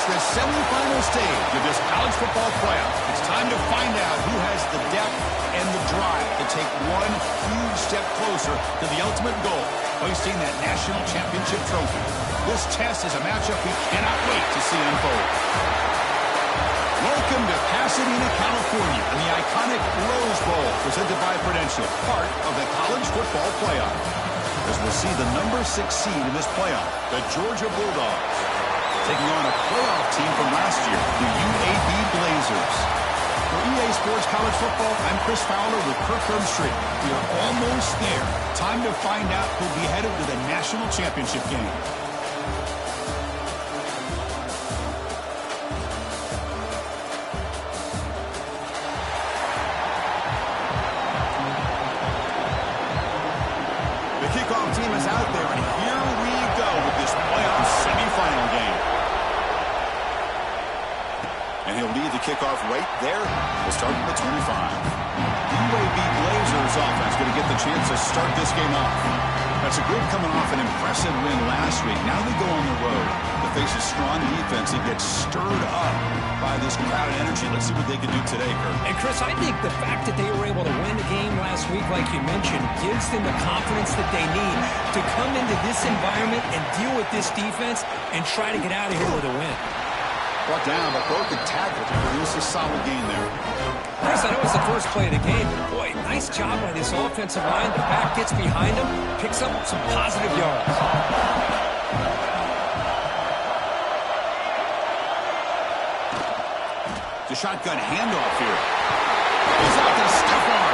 the semifinal stage of this college football playoff. It's time to find out who has the depth and the drive to take one huge step closer to the ultimate goal, hoisting that national championship trophy. This test is a matchup we cannot wait to see unfold. Welcome to Pasadena, California, and the iconic Rose Bowl, presented by Prudential, part of the college football playoff. As we'll see the number 6 seed in this playoff, the Georgia Bulldogs, taking on a playoff team from last year, the UAB Blazers. For EA Sports College Football, I'm Chris Fowler with Kirk Herbstreit. We are almost there. Time to find out who'll be headed to the national championship game. The kickoff team is out there, and here we go with this playoff semifinal game. And he'll lead the kickoff right there. We'll start at the 25. The UAB Blazers offense going to get the chance to start this game off. That's a group coming off an impressive win last week. Now they go on the road to face a strong defense that gets stirred up by this crowd energy. Let's see what they can do today, Kurt. And, Chris, I think the fact that they were able to win the game last week, like you mentioned, gives them the confidence that they need to come into this environment and deal with this defense and try to get out of here with a win. Brought down, but broken tackle to produce a solid gain there. Chris, I know it's the first play of the game. Boy, nice job by this offensive line. The back gets behind him, picks up some positive yards. The shotgun handoff here. He's out to Stephon.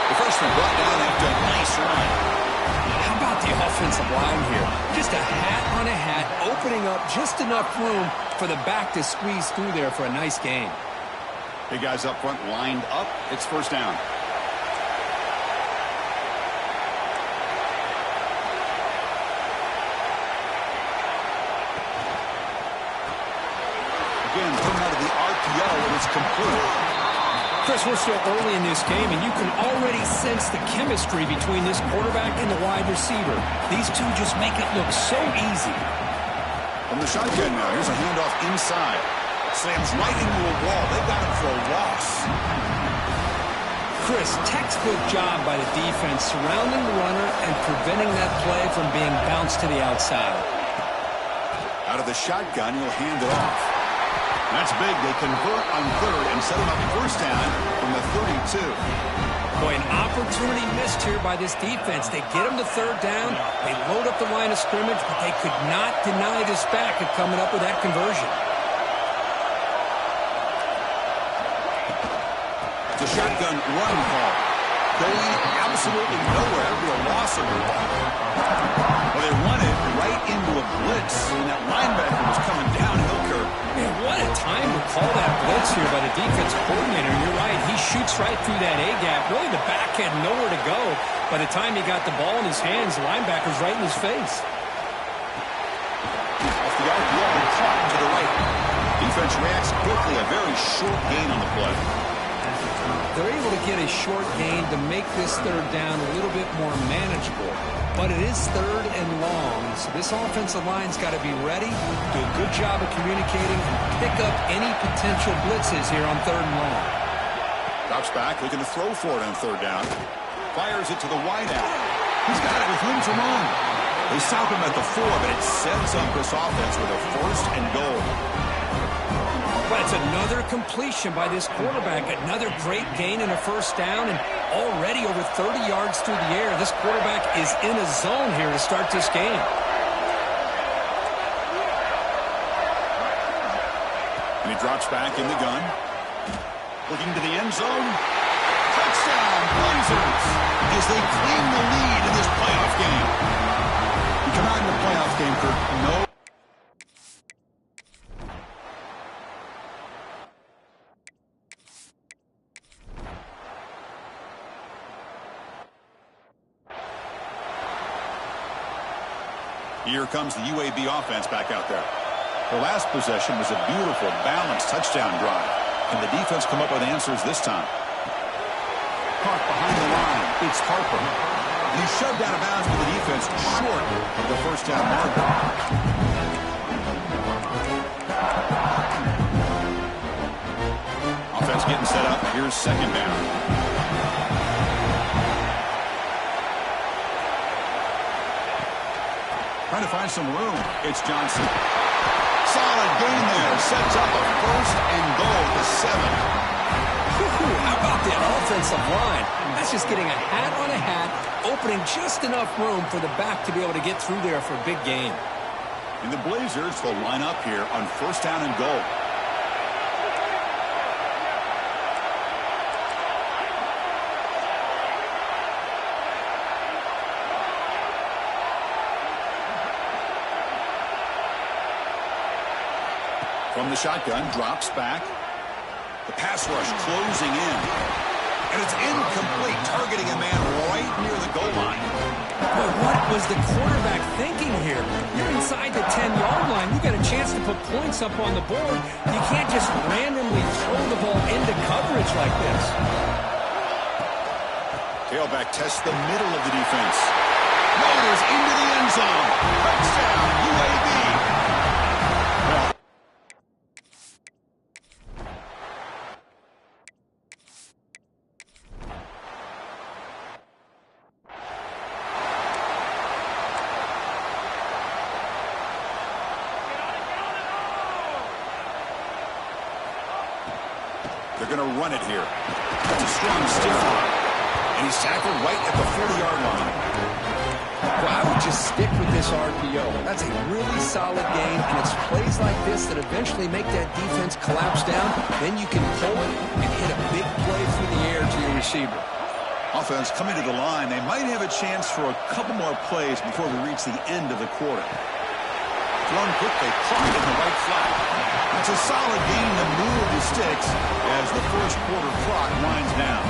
The freshman brought down after a nice run. How about the offensive line here? Just a hat on a hat, opening up just enough room for the back to squeeze through there for a nice gain. Big guys up front lined up. It's first down. Again, coming out of the RPO, and it's complete. Chris, we're still early in this game, and you can already sense the chemistry between this quarterback and the wide receiver. These two just make it look so easy. From the shotgun now, here's a handoff inside. Slams right into a wall. They got him for a loss. Chris, textbook job by the defense surrounding the runner and preventing that play from being bounced to the outside. Out of the shotgun, he'll hand it off. That's big. They convert on third and set him up first down from the 32. Boy, an opportunity missed here by this defense. They get him to third down. They load up the line of scrimmage, but they could not deny this back of coming up with that conversion. The shotgun run call. Going absolutely nowhere. It'll be a loss of the ball. Well, they run it right into a blitz, and that linebacker was coming downhill, Kurt. Man, what a time to call that blitz here by the defense coordinator. You're right. He shoots right through that A-gap. Really, the back had nowhere to go. By the time he got the ball in his hands, the linebacker's right in his face. Off the RPO and caught to the right. Defense reacts quickly. A very short gain on the play. They're able to get a short gain to make this third down a little bit more manageable. But it is third and long, so this offensive line's got to be ready, do a good job of communicating, and pick up any potential blitzes here on third and long. Drops back, looking to throw for it on third down. Fires it to the wide out. He's got it with room to run. They stop him at the 4, but it sets up this offense with a first and goal. But it's another completion by this quarterback. Another great gain and a first down, and already over 30 yards through the air. This quarterback is in a zone here to start this game. And he drops back in the gun. Looking to the end zone. Touchdown, Blazers, as they claim the lead in this playoff game. We come out in the playoff game for no. Here comes the UAB offense back out there. The last possession was a beautiful, balanced touchdown drive. Can the defense come up with answers this time? Caught behind the line. It's Harper. And he's shoved out of bounds with the defense short of the first down marker. getting set up. Here's second down. Trying to find some room. It's Johnson. Solid gain there. Sets up a first and goal to 7. How about the offensive line? That's just getting a hat on a hat, opening just enough room for the back to be able to get through there for a big gain. And the Blazers will line up here on first down and goal. From the shotgun, drops back. The pass rush closing in. And it's incomplete, targeting a man right near the goal line. But what was the quarterback thinking here? You're inside the 10-yard line. You got a chance to put points up on the board. You can't just randomly throw the ball into coverage like this. Tailback tests the middle of the defense. Motors into the end zone. Touchdown, UAB. They're going to run it here. That's a strong stiff arm. And he's tackled right at the 40-yard line. Well, I would just stick with this RPO. That's a really solid game, and it's plays like this that eventually make that defense collapse down. Then you can pull it and hit a big play through the air to your receiver. Offense coming to the line. They might have a chance for a couple more plays before we reach the end of the quarter. Thrown quickly, caught in the right flat. It's a solid gain to move the sticks as the first quarter clock winds down.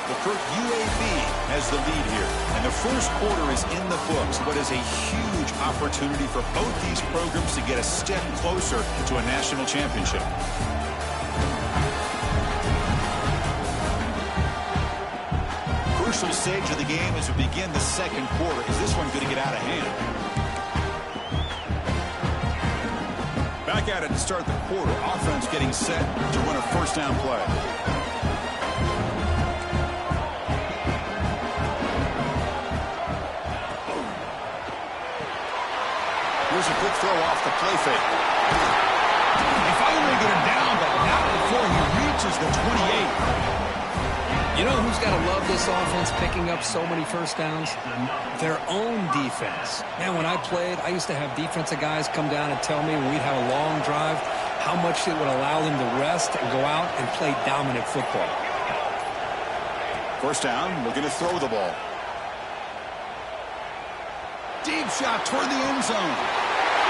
The UAB has the lead here, and the first quarter is in the books. What is a huge opportunity for both these programs to get a step closer to a national championship. Crucial stage of the game as we begin the second quarter. Is this one going to get out of hand? Back at it to start the quarter. Offense getting set to run a first down play. Here's a quick throw off the play fake. He finally get him down, but not before he reaches the 28. You know who's got to love this offense picking up so many first downs? Their own defense. Man, when I played, I used to have defensive guys come down and tell me when we'd have a long drive how much it would allow them to rest and go out and play dominant football. First down, looking to throw the ball. Deep shot toward the end zone.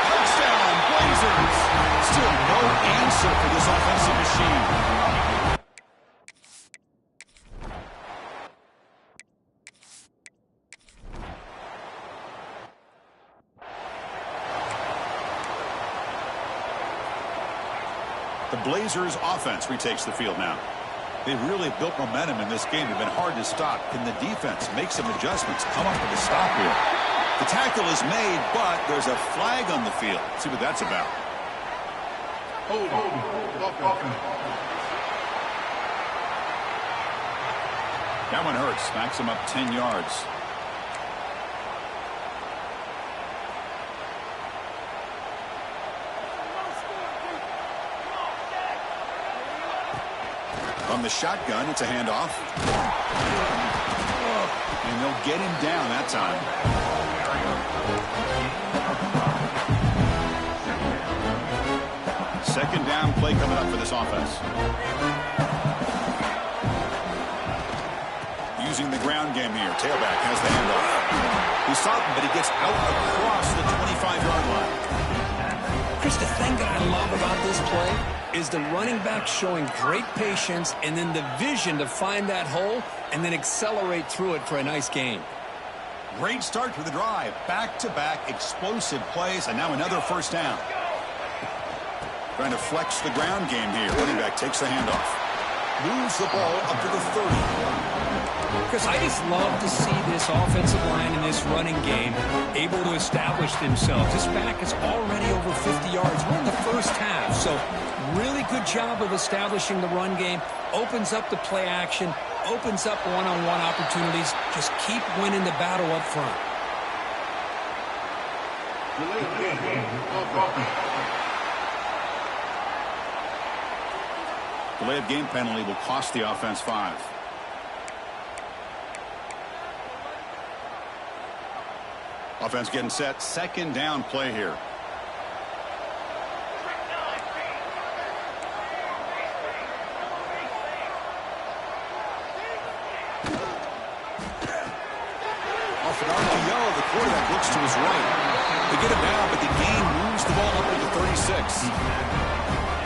Touchdown, Blazers. Still no answer for this offensive machine. The Blazers offense retakes the field now. They've really built momentum in this game. They've been hard to stop. Can the defense make some adjustments, come up with a stop here? The tackle is made, but there's a flag on the field. Let's see what that's about. That one hurts. Smacks him up 10 yards. From the shotgun, it's a handoff. And they'll get him down that time. Second down play coming up for this offense. Using the ground game here. Tailback has the handoff. He stopped him, but he gets out across the 25-yard line. Chris, the thing that I love about this play is the running back showing great patience and then the vision to find that hole and then accelerate through it for a nice gain. Great start to the drive. Back-to-back explosive plays, and now another first down. Trying to flex the ground game here. Running back takes the handoff. Moves the ball up to the 30. Chris, I just love to see this offensive line in this running game able to establish themselves. This back is already over 50 yards. We're in the first half, So really good job of establishing the run game, opens up the play action, opens up one-on-one opportunities. Just keep winning the battle up front. Delay of game penalty will cost the offense 5. Offense getting set. Second down play here. Off an RPO, the quarterback looks to his right. They get him down, but the gain moves the ball up to the 36.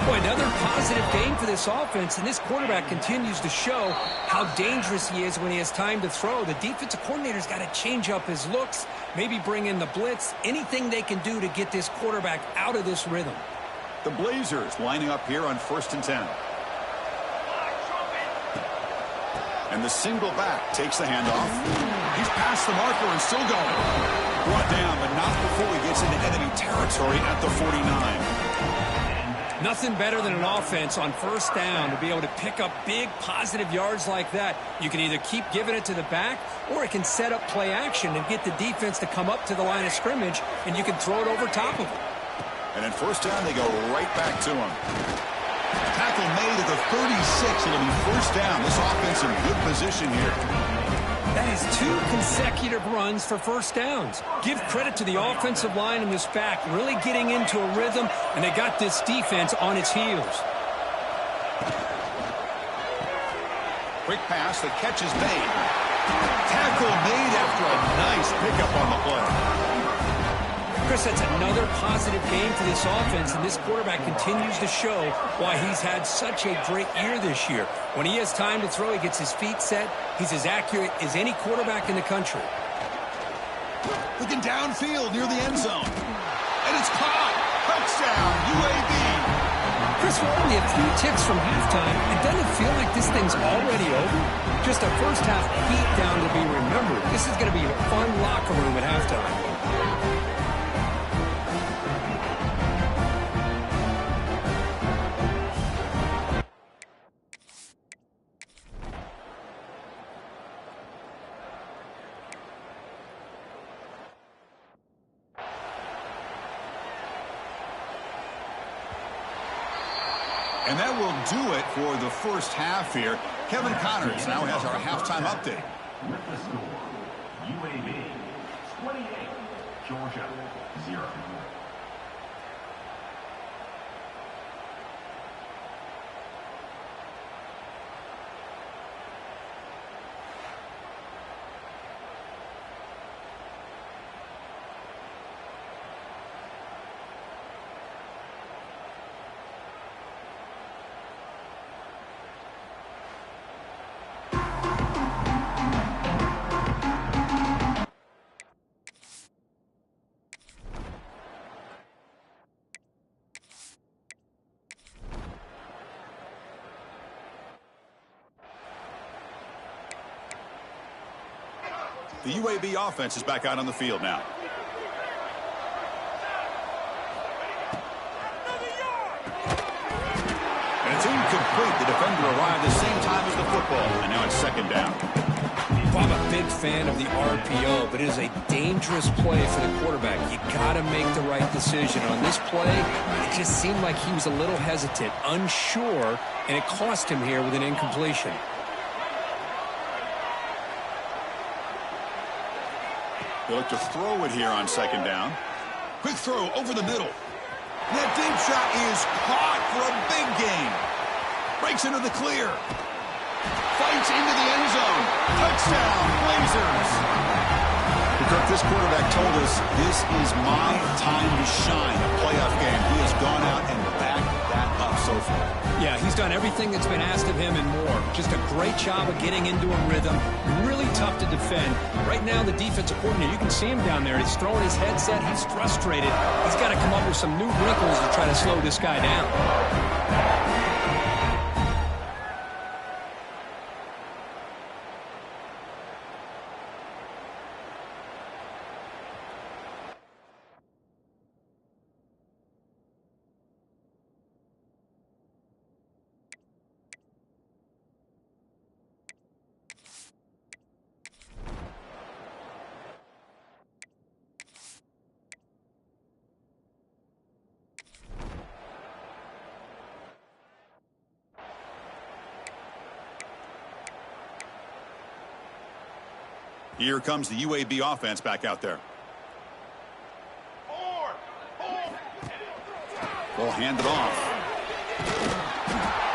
Boy, another positive game for this offense, and this quarterback continues to show how dangerous he is when he has time to throw. The defensive coordinator's got to change up his looks, maybe bring in the blitz, anything they can do to get this quarterback out of this rhythm. The Blazers lining up here on 1st and 10. And the single back takes the handoff. He's past the marker and still going. Brought down, but not before he gets into enemy territory at the 49. Nothing better than an offense on 1st down to be able to pick up big positive yards like that. You can either keep giving it to the back, or it can set up play action and get the defense to come up to the line of scrimmage, and you can throw it over top of them. And in 1st down, they go right back to him. Tackle made at the 36. It'll be 1st down. This offense in good position here. That is 2 consecutive runs for 1st downs. Give credit to the offensive line in this back, really getting into a rhythm, and they got this defense on its heels. Quick pass, the catch is made. Tackle made after a nice pickup on the play. Chris, that's another positive game for this offense, and this quarterback continues to show why he's had such a great year this year. When he has time to throw, he gets his feet set. He's as accurate as any quarterback in the country. Looking downfield near the end zone. And it's caught. Touchdown, UAB. Chris, we're only a few ticks from halftime. It doesn't feel like this thing's already over. Just a first-half beatdown to be remembered. This is going to be a fun locker room at halftime. And that will do it for the 1st half here. Kevin Connors now has our halftime update. With the score, UAB 28, Georgia 0. The UAB offense is back out on the field now. And it's incomplete. The defender arrived the same time as the football. And now it's 2nd down. Well, I'm a big fan of the RPO, but it is a dangerous play for the quarterback. You got to make the right decision. On this play, it just seemed like he was a little hesitant, unsure, and it cost him here with an incompletion. They look to throw it here on 2nd down. Quick throw over the middle. And that deep shot is caught for a big gain. Breaks into the clear. Fights into the end zone. Touchdown, Blazers. Kirk, this quarterback told us this is my time to shine. A playoff game. He has gone out and backed that up so far. Yeah, he's done everything that's been asked of him and more. Just a great job of getting into a rhythm. Really tough to defend. Right now, the defensive coordinator, you can see him down there. He's throwing his headset. He's frustrated. He's got to come up with some new wrinkles to try to slow this guy down. Here comes the UAB offense back out there. We'll hand it off.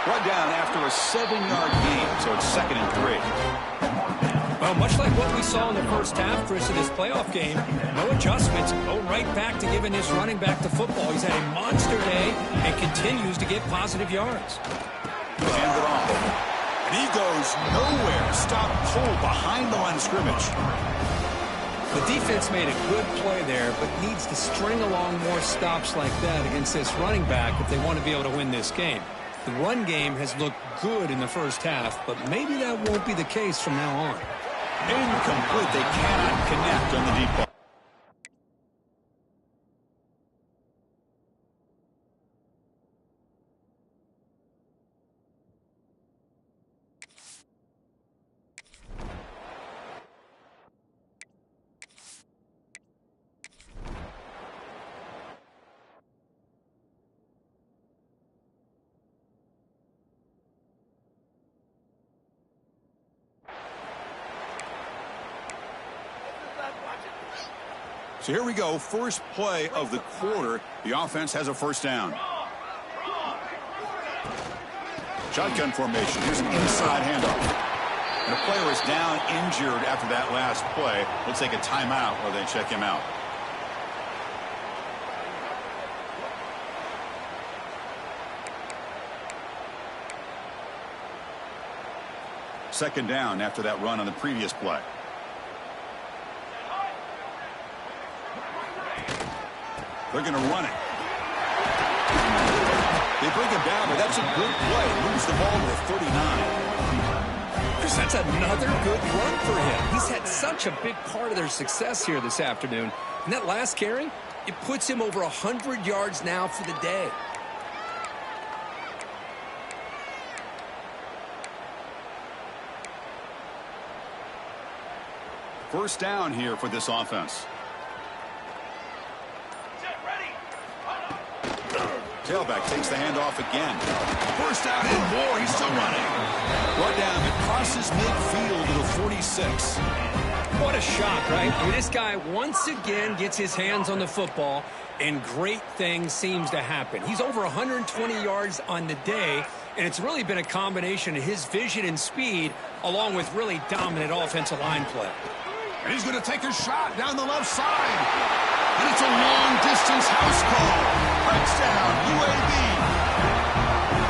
Brought down after a 7-yard gain, so it's 2nd and 3. Well, much like what we saw in the first half, Chris, of this playoff game, no adjustments. Go right back to giving this running back the football. He's had a monster day and continues to get positive yards. Hand it off. And he goes nowhere. Stop cold behind the line of scrimmage. The defense made a good play there, but needs to string along more stops like that against this running back if they want to be able to win this game. The run game has looked good in the first half, but maybe that won't be the case from now on. Incomplete. They cannot connect on the deep ball. So here we go. First play of the quarter. The offense has a first down. Shotgun formation. Here's an inside handoff. And the player is down injured after that last play. We'll take a timeout while they check him out. Second down after that run on the previous play. They're going to run it. They bring him down, but that's a good play. Moves the ball to 39. Chris, that's another good run for him. He's had such a big part of their success here this afternoon. And that last carry, it puts him over 100 yards now for the day. First down here for this offense. Tailback takes the handoff again. First down and more. He's still running. Brought down across his midfield to the 46. What a shot, right? I mean, this guy once again gets his hands on the football, and great things seems to happen. He's over 120 yards on the day, and it's really been a combination of his vision and speed along with really dominant offensive line play. And he's going to take a shot down the left side. And it's a long-distance house call. Touchdown, UAB.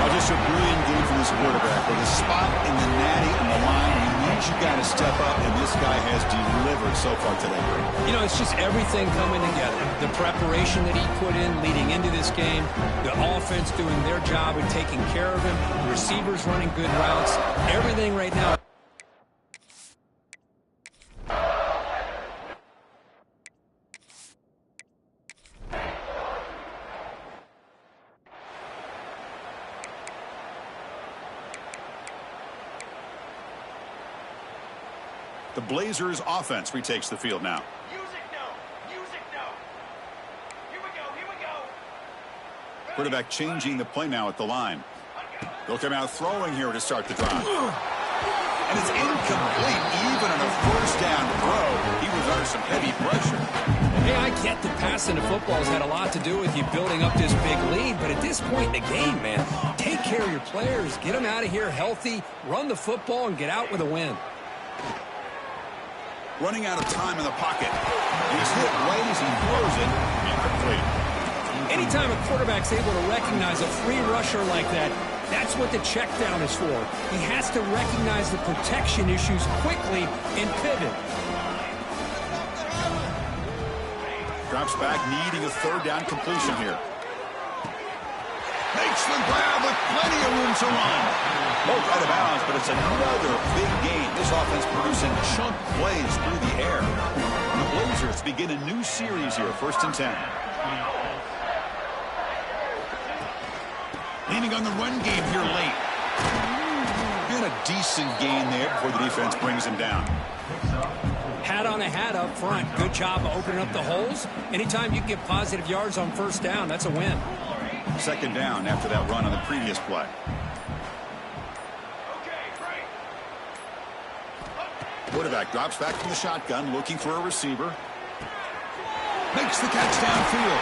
Oh, just a brilliant game from this quarterback. With a spot in the natty and the line, he means you got to step up, and this guy has delivered so far today. You know, it's just everything coming together. The preparation that he put in leading into this game, the offense doing their job and taking care of him, the receivers running good routes, everything right now. The Blazers offense retakes the field now. Music no. Music no. Here we go. Here we go. Quarterback changing the play now at the line. They'll come out throwing here to start the drive. And it's incomplete. Even on a first down throw, he was under some heavy pressure. Hey, I get that passing the football has had a lot to do with you building up this big lead, but at this point in the game, man, take care of your players. Get them out of here healthy, run the football, and get out with a win. Running out of time in the pocket. He's hit right as he throws it. Incomplete. Anytime a quarterback's able to recognize a free rusher like that, that's what the check down is for. He has to recognize the protection issues quickly and pivot. Drops back, needing a third down completion here. Makes the grab with plenty of room to run. Both out of bounds, but it's another big game. This offense producing chunk plays through the air. The Blazers begin a new series here, 1st and 10. Leaning on the run game here late. Been a decent gain there before the defense brings him down. Hat on a hat up front. Good job of opening up the holes. Anytime you can get positive yards on first down, that's a win. Second down after that run on the previous play. Quarterback drops back from the shotgun, looking for a receiver. Makes the catch downfield.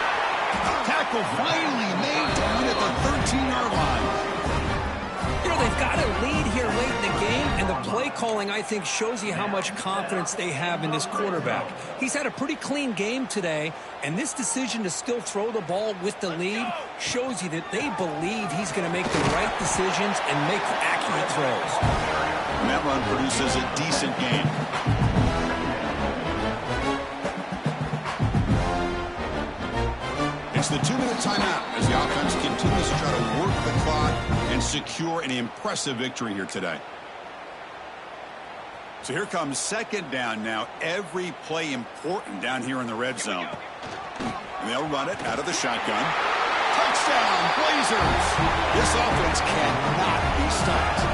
Tackle finally made to win at the 13-yard line. You know, they've got a lead here late in the game, and the play calling, I think, shows you how much confidence they have in this quarterback. He's had a pretty clean game today, and this decision to still throw the ball with the lead shows you that they believe he's going to make the right decisions and make accurate throws. And that run produces a decent gain. It's the 2-minute timeout as the offense continues to try to work the clock and secure an impressive victory here today. So here comes second down now. Every play important down here in the red zone. And they'll run it out of the shotgun. Touchdown, Blazers! This offense cannot be stopped.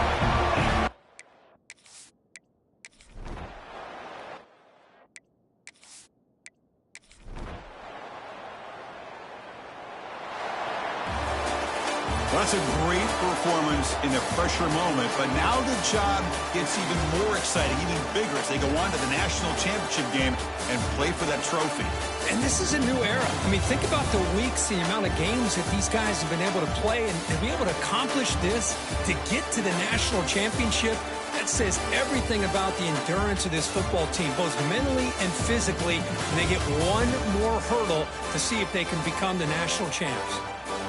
Well, that's a great performance in a pressure moment, but now the job gets even more exciting, even bigger as they go on to the national championship game and play for that trophy. And this is a new era. I mean, think about the weeks, the amount of games that these guys have been able to play and be able to accomplish this, to get to the national championship. That says everything about the endurance of this football team, both mentally and physically. And they get one more hurdle to see if they can become the national champs.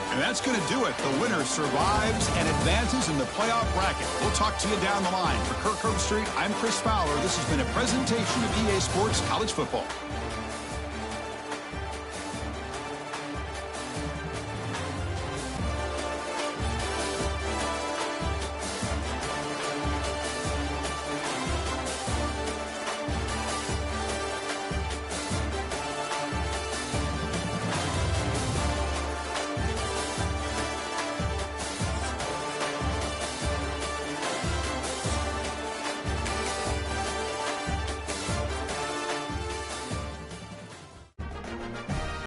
And that's going to do it. The winner survives and advances in the playoff bracket. We'll talk to you down the line. For Kirk Herbstreit, I'm Chris Fowler. This has been a presentation of EA Sports College Football.